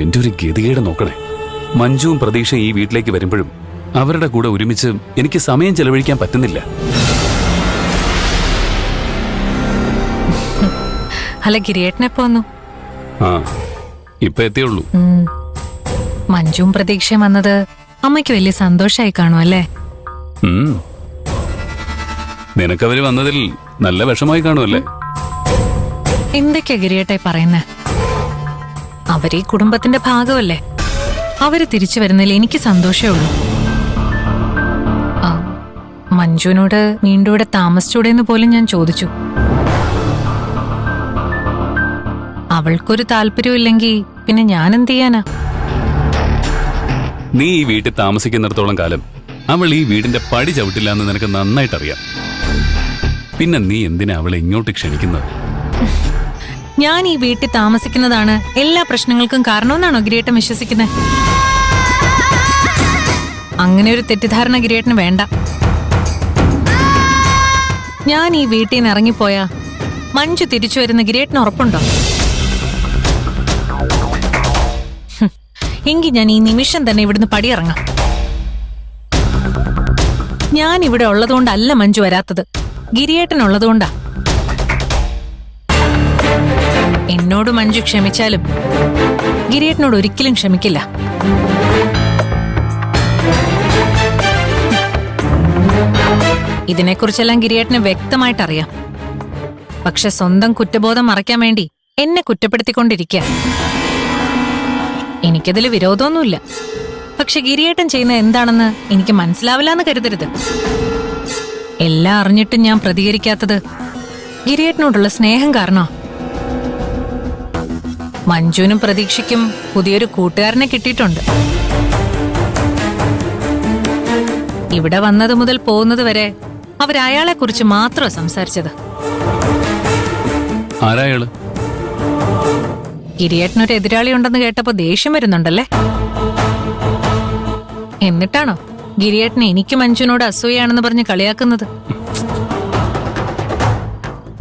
എന്റെ ഒരു ഗതികേട് നോക്കണേ. മഞ്ജുവും പ്രതീക്ഷ ഈ വീട്ടിലേക്ക് വരുമ്പോഴും അവരുടെ കൂടെ ഒരുമിച്ച് എനിക്ക് സമയം ചെലവഴിക്കാൻ പറ്റുന്നില്ല. അല്ല, ഗിരിയേട്ടനെപ്പോ വന്നു? ആ, ഇപ്പൊ എത്തിയുള്ളൂ. മഞ്ജുവും പ്രതീക്ഷയും വന്നത് അമ്മയ്ക്ക് വലിയ സന്തോഷമായി കാണും അല്ലേ? നിനക്കവര് വന്നതിൽ നല്ല വിഷമായി കാണുമല്ലേ? എന്തൊക്കെയാ ഗിരിയേട്ടായി പറയുന്നേ? അവരീ കുടുംബത്തിന്റെ ഭാഗമല്ലേ. അവര് തിരിച്ചു വരുന്നതിൽ എനിക്ക് സന്തോഷമേ ഉള്ളൂ. മഞ്ജുവിനോട് വീണ്ടും ഇവിടെ താമസിച്ചൂടെന്ന് പോലും ഞാൻ ചോദിച്ചു. അവൾക്കൊരു താല്പര്യമില്ലെങ്കിൽ പിന്നെ ഞാൻ എന്ത് ചെയ്യാനാ? നീ ഈ വീട്ടിൽ താമസിക്കുന്നിടത്തോളം കാലം അവൾ ഈ വീടിന്റെ പടി ചവിട്ടില്ല എന്ന് നിനക്ക് നന്നായിട്ടറിയാം. പിന്നെ നീ എന്തിനാ അവളെ ഇങ്ങോട്ട് ക്ഷണിക്കുന്നത്? ഞാൻ ഈ വീട്ടിൽ താമസിക്കുന്നതാണ് എല്ലാ പ്രശ്നങ്ങൾക്കും കാരണമെന്നാണോ ഗിരിയേട്ടൻ വിശ്വസിക്കുന്നത്? അങ്ങനെ ഒരു തെറ്റിദ്ധാരണ ഗിരിയേട്ടന് വേണ്ട. ഞാൻ ഈ വീട്ടിൽ നിന്ന് ഇറങ്ങിപ്പോയാ മഞ്ജു തിരിച്ചു വരുന്ന ഗിരിയേട്ടന് ഉറപ്പുണ്ടോ? എങ്കിൽ ഞാൻ ഈ നിമിഷം തന്നെ ഇവിടുന്ന് പടിയിറങ്ങാം. ഞാൻ ഇവിടെ ഉള്ളതുകൊണ്ടല്ല മഞ്ജു വരാത്തത്, ഗിരിയേട്ടൻ ഉള്ളതുകൊണ്ടാ. എന്നോട് മഞ്ജു ക്ഷമിച്ചാലും ഗിരിയേട്ടനോട് ഒരിക്കലും ക്ഷമിക്കില്ല. ഇതിനെക്കുറിച്ചെല്ലാം ഗിരിയേട്ടന് വ്യക്തമായിട്ടറിയാം. പക്ഷെ സ്വന്തം കുറ്റബോധം മറയ്ക്കാൻ വേണ്ടി എന്നെ കുറ്റപ്പെടുത്തിക്കൊണ്ടിരിക്കുക. എനിക്കതിൽ വിരോധമൊന്നുമില്ല. പക്ഷെ ഗിരിയേട്ടൻ ചെയ്യുന്ന എന്താണെന്ന് എനിക്ക് മനസ്സിലാവില്ല എന്ന് കരുതരുത്. എല്ലാം അറിഞ്ഞിട്ടും ഞാൻ പ്രതികരിക്കാത്തത് ഗിരിയേട്ടനോടുള്ള സ്നേഹം കാരണോ? മഞ്ജുവിനും പ്രതീക്ഷയ്ക്കും പുതിയൊരു കൂട്ടുകാരനെ കിട്ടിയിട്ടുണ്ട്. ഇവിടെ വന്നത് മുതൽ പോകുന്നത് വരെ അവരയാളെ കുറിച്ച് മാത്രം സംസാരിച്ചത്. ആരായാള്? ഗിരിയേട്ടനൊരു എതിരാളി ഉണ്ടെന്ന് കേട്ടപ്പോ ദേഷ്യം വരുന്നുണ്ടല്ലേ? എന്നിട്ടാണോ ഗിരിയേട്ടനെ എനിക്ക് മഞ്ജുവിനോട് അസൂയാണെന്ന് പറഞ്ഞ് കളിയാക്കുന്നത്?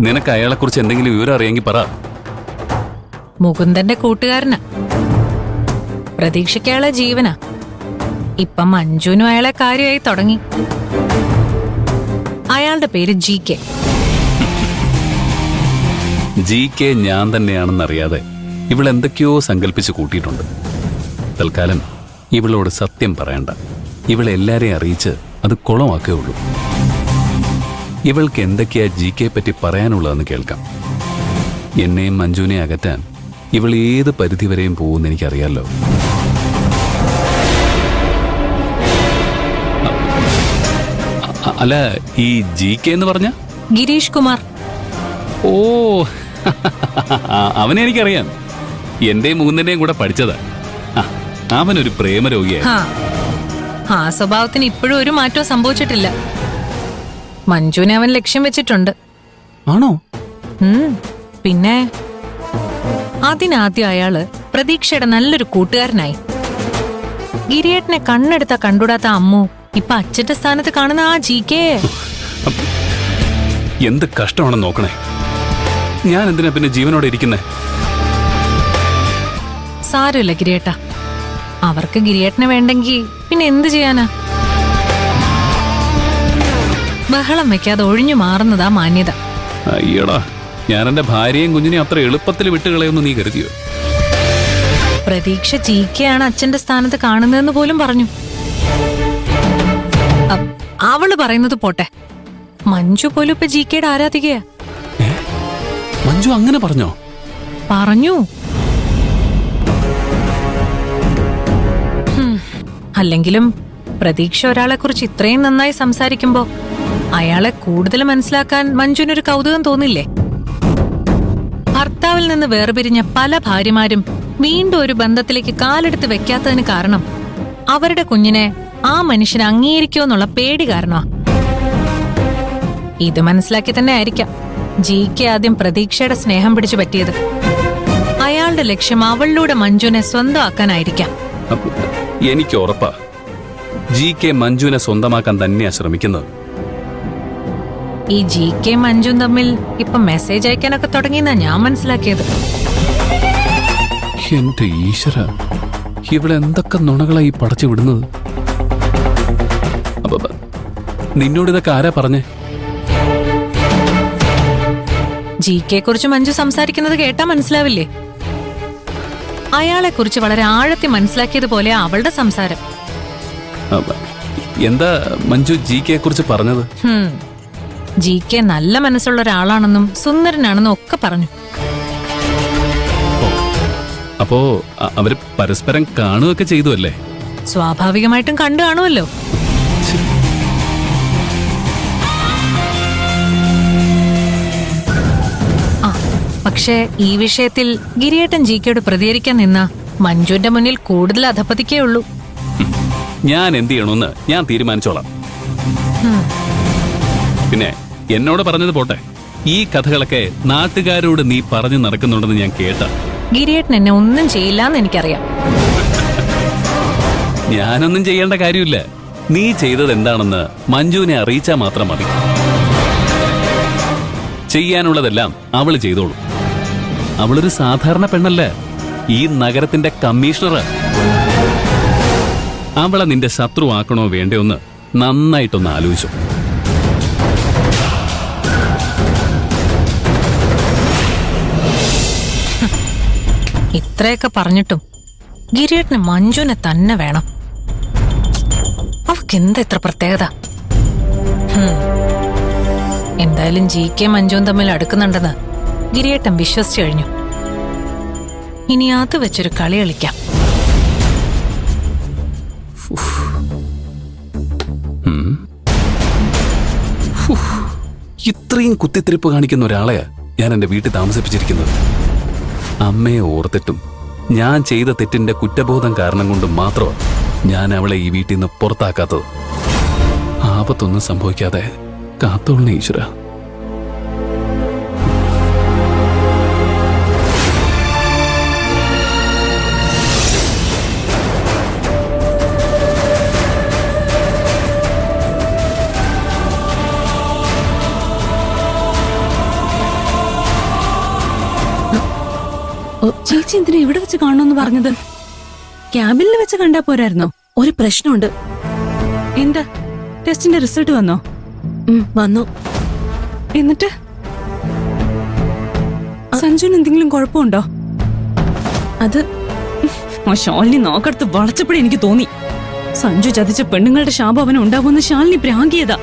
നിനക്ക് അയാളെ കുറിച്ച് എന്തെങ്കിലും വിവരം അറിയെങ്കിൽ പറ. മുകുന്ദന്റെ കൂട്ടുകാരനാ. പ്രതീക്ഷയ്ക്ക് അയാളെ ജീവനാ. ഇപ്പം മഞ്ജുവിനും അയാളെ കാര്യമായി തുടങ്ങി. അയാളുടെ പേര് GK. GK ഞാൻ തന്നെയാണെന്നറിയാതെ ഇവളെന്തൊക്കെയോ സങ്കല്പിച്ച് കൂട്ടിയിട്ടുണ്ട്. തൽക്കാലം ഇവളോട് സത്യം പറയണ്ട. ഇവളെ എല്ലാരെയും അറിയിച്ച് അത് കുളമാക്കേ ഉള്ളൂ. ഇവൾക്ക് എന്തൊക്കെയാ GK പറ്റി പറയാനുള്ളതെന്ന് കേൾക്കാം. എന്നെയും മഞ്ജുവിനെ അകറ്റാൻ ഇവൾ ഏത് പരിധിവരെയും പോകുമെന്ന് എനിക്കറിയാലോ. അല്ല, ഈ GK എന്ന് പറഞ്ഞ ഗിരീഷ് കുമാർ. ഓ, അവനെ എനിക്കറിയാം. എന്റെയും മുകുന്ദന്റെയും കൂടെ പഠിച്ചതാ. അവനൊരു പ്രേമരോഗിയായി. ആ സ്വഭാവത്തിന് ഇപ്പോഴും ഒരു മാറ്റവും സംഭവിച്ചിട്ടില്ല. മഞ്ജുവിനെ അവൻ ലക്ഷ്യം വെച്ചിട്ടുണ്ട്. ആണോ? പിന്നെ അതിനാദ്യം അയാള് പ്രതീക്ഷയുടെ നല്ലൊരു കൂട്ടുകാരനായി. ഗിരിയേട്ടനെ കണ്ണെടുത്താ കണ്ടുകൂടാത്ത അമ്മു ഇപ്പൊ അച്ഛന്റെ സ്ഥാനത്ത് കാണുന്ന ആ GK. എന്ത് കഷ്ടമാണെന്ന് നോക്കണേ. ഞാൻ എന്തിനാ പിന്നെ ജീവനോടെ ഇരിക്കുന്നേ? സാരമില്ല ഗിരിയേട്ട. അവർക്ക് ഗിരിയേട്ടനെ വേണ്ടെങ്കിൽ പിന്നെ എന്ത് ചെയ്യാനാ? ബഹളം വെക്കാതെ ഒഴിഞ്ഞു മാറുന്നതാ മാന്യത. അയ്യടാ, ഞാൻ എന്റെ ഭാര്യയും കുഞ്ഞിനെയും അത്ര എളുപ്പത്തിൽ വിട്ടുകളയൊന്ന് നീ കരുതിയോ? പ്രതീക്ഷ GK ആണ് അച്ഛന്റെ സ്ഥാനത്ത് കാണുന്നതെന്ന് പോലും പറഞ്ഞു. അവള് പറയുന്നത് പോട്ടെ, മഞ്ജു പോലും ഇപ്പൊ GKയുടെ ആരാധികയാ. മഞ്ജു അങ്ങനെ പറഞ്ഞോ? പറഞ്ഞു. അല്ലെങ്കിലും പ്രതീക്ഷ ഒരാളെ കുറിച്ച് ഇത്രയും നന്നായി സംസാരിക്കുമ്പോ അയാളെ കൂടുതൽ മനസ്സിലാക്കാൻ മഞ്ജുവിനൊരു കൗതുകം തോന്നില്ലേ? ഭർത്താവിൽ നിന്ന് വേർപിരിഞ്ഞ പല ഭാര്യമാരും വീണ്ടും ഒരു ബന്ധത്തിലേക്ക് കാലെടുത്ത് വെക്കാത്തതിന് കാരണം അവരുടെ കുഞ്ഞിനെ ആ മനുഷ്യനെ അംഗീകരിക്കുമെന്നുള്ള പേടി കാരണമാ. ഇത് മനസ്സിലാക്കി തന്നെ ആയിരിക്കാം GK ആദ്യം പ്രതീക്ഷയുടെ സ്നേഹം പിടിച്ചു പറ്റിയത്. അയാളുടെ ലക്ഷ്യം അവളിലൂടെ മഞ്ജുവിനെ സ്വന്തമാക്കാനായിരിക്കാം. എനിക്ക് ഉറപ്പാ GK മഞ്ജുവിനെ സ്വന്തമാക്കാൻ തന്നെയാ ശ്രമിക്കുന്നത്. ഈ GK മഞ്ജുവും തമ്മിൽ ഇപ്പൊ മെസ്സേജ് അയക്കാനൊക്കെ തുടങ്ങിയെന്നാ ഞാൻ മനസ്സിലാക്കിയത്. എന്റെ ഈശ്വര, ഇവിടെ എന്തൊക്കെ നുണകളായി പടച്ചു വിടുന്നത്. അപ്പൊ നിന്നോട് ഇതൊക്കെ ആരാ പറഞ്ഞേ? GK കുറിച്ച് മഞ്ജു സംസാരിക്കുന്നത് കേട്ടാ മനസ്സിലാവില്ലേ? അയാളെ കുറിച്ച് വളരെ ആഴത്തിൽ മനസ്സിലാക്കിയതുപോലെ അവളുടെ സംസാരം. എന്താ മഞ്ജു GK കുറിച്ച് പറഞ്ഞത്? GK നല്ല മനസ്സുള്ള ഒരാളാണെന്നും സുന്ദരനാണെന്നും ഒക്കെ പറഞ്ഞു. അപ്പോ അവര് പരസ്പരം കാണുകയൊക്കെ ചെയ്തു അല്ലേ? സ്വാഭാവികമായിട്ടും കണ്ടു കാണുമല്ലോ. പക്ഷേ ഈ വിഷയത്തിൽ ഗിരിയേട്ടൻ GKയോട് പ്രതികരിക്കാൻ നിന്ന മഞ്ജുവിന്റെ മുന്നിൽ കൂടുതൽ അധപ്പതിക്കേ ഉള്ളൂ. ഞാൻ എന്ത് ചെയ്യണമെന്ന് ഞാൻ തീരുമാനിച്ചോളാം. പിന്നെ എന്നോട് പറഞ്ഞത് പോട്ടെ, ഈ കഥകളൊക്കെ നാട്ടുകാരോട് നീ പറഞ്ഞു നടക്കുന്നുണ്ടെന്ന് ഞാൻ കേട്ട. ഗിരിയേട്ടൻ എന്നെ ഒന്നും ചെയ്യില്ലാന്ന് എനിക്കറിയാം. ഞാനൊന്നും ചെയ്യേണ്ട കാര്യമില്ല. നീ ചെയ്തത് എന്താണെന്ന് മഞ്ജുവിനെ അറിയിച്ചാൽ മാത്രം മതി. ചെയ്യാനുള്ളതെല്ലാം അവള് ചെയ്തോളൂ. അവളൊരു സാധാരണ പെണ്ണല്ല, ഈ നഗരത്തിന്റെ കമ്മീഷണർ. അവളെ നിന്റെ ശത്രുവാക്കണോ വേണ്ടയോ എന്ന് നന്നായിട്ടൊന്ന് ആലോചിച്ചു. ഇത്രയൊക്കെ പറഞ്ഞിട്ടും ഗിരിയേട്ടന് മഞ്ജുവിനെ തന്നെ വേണം. അവക്ക് എന്താ ഇത്ര പ്രത്യേകത? എന്തായാലും GK മഞ്ജുവും തമ്മിൽ അടുക്കുന്നുണ്ടെന്ന് ഗിരിയേട്ടൻ വിശ്വസിച്ചു കഴിഞ്ഞു. ഇനി അത് വെച്ചൊരു കളി കളിക്കാം. ഇത്രയും കുത്തിത്തിരിപ്പ് കാണിക്കുന്ന ഒരാളെയാ ഞാൻ എന്റെ വീട്ടിൽ താമസിപ്പിച്ചിരിക്കുന്നത്. അമ്മയെ ഓർത്തിട്ടും ഞാൻ ചെയ്ത തെറ്റിന്റെ കുറ്റബോധം കാരണം കൊണ്ട് മാത്രമാണ് ഞാൻ അവളെ ഈ വീട്ടിൽ നിന്ന് പുറത്താക്കാത്തത്. ആപത്തൊന്നും സംഭവിക്കാതെ കാത്തോളണ ഈശ്വര. ചേച്ചി എന്തിനാ ഇവിടെ വെച്ച് കാണണമെന്ന് പറഞ്ഞത്? ക്യാബിനിൽ വെച്ച് കണ്ടാ പോരായിരുന്നോ? ഒരു പ്രശ്നമുണ്ട്. എന്താ? ടെസ്റ്റിന്റെ റിസൾട്ട് വന്നോ? വന്നു. എന്നിട്ട് സഞ്ജുവിന് എന്തെങ്കിലും കുഴപ്പമുണ്ടോ? അത് ശാലിനി നോക്കടുത്ത് വളച്ചപ്പോഴേ എനിക്ക് തോന്നി സഞ്ജു ചതിച്ച പെണ്ണുങ്ങളുടെ ശാപം അവന് ഉണ്ടാവുമെന്ന് ശാലിനി പ്രാങ്കിയതാ.